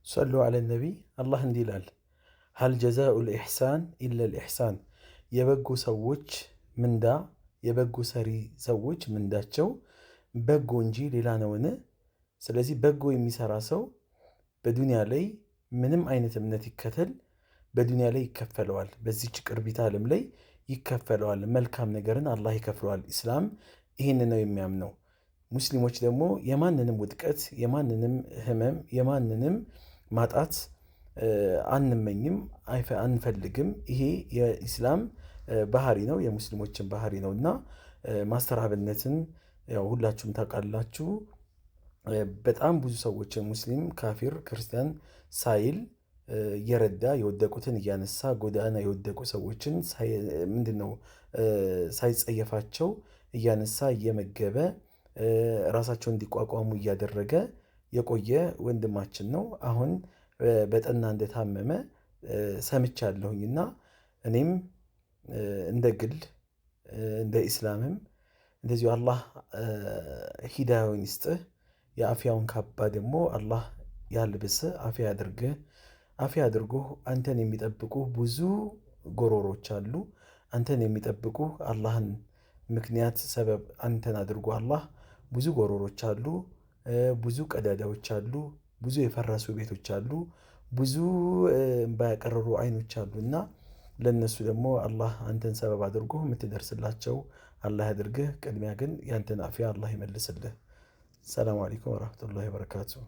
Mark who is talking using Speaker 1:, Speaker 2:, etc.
Speaker 1: ሰሉ ዐለ ነቢይ። አላህ እንዲህ ይላል፣ ሀል ጀዛኡል ኢሕሳን ኢለል ኢሕሳን። የበጎ ሰዎች ምንዳ የበጎ ሰሪ ሰዎች ምንዳቸው በጎ እንጂ ሌላ ነውን? ስለዚህ በጎ የሚሰራ ሰው በዱንያ ላይ ምንም አይነት እምነት ይከተል በዱንያ ላይ ይከፈለዋል። በዚች ቅርቢት ዓለም ላይ ይከፈለዋል። መልካም ነገርን አላህ ይከፍለዋል። ኢስላም ይህን ነው የሚያምነው። ሙስሊሞች ደግሞ የማንንም ውድቀት፣ የማንንም ህመም፣ የማንንም ማጣት አንመኝም፣ አንፈልግም። ይሄ የኢስላም ባህሪ ነው፣ የሙስሊሞችን ባህሪ ነው እና ማስተራብነትን ያው ሁላችሁም ታውቃላችሁ። በጣም ብዙ ሰዎችን ሙስሊም፣ ካፊር፣ ክርስቲያን ሳይል እየረዳ የወደቁትን እያነሳ ጎዳና የወደቁ ሰዎችን ምንድን ነው ሳይጸየፋቸው እያነሳ እየመገበ ራሳቸውን እንዲቋቋሙ እያደረገ የቆየ ወንድማችን ነው። አሁን በጠና እንደታመመ ሰምቻለሁኝ እና እኔም እንደ ግል እንደ ኢስላምም እንደዚሁ አላህ ሂዳያውን ይስጥህ፣ የአፍያውን ካባ ደግሞ አላህ ያልብስህ፣ አፍያ ያድርግህ። አፍያ አድርጎ አንተን የሚጠብቁ ብዙ ጎሮሮች አሉ። አንተን የሚጠብቁ አላህን ምክንያት ሰበብ አንተን አድርጎ አላህ ብዙ ጎሮሮች አሉ፣ ብዙ ቀዳዳዎች አሉ፣ ብዙ የፈረሱ ቤቶች አሉ፣ ብዙ እምባ ያቀረሩ አይኖች አሉ እና ለእነሱ ደግሞ አላህ አንተን ሰበብ አድርጎ የምትደርስላቸው አላህ ያድርግህ። ቅድሚያ ግን ያንተን አፍያ አላህ ይመልስልህ። ሰላም አለይኩም ወረሕመቱላሂ ወበረካቱሁ።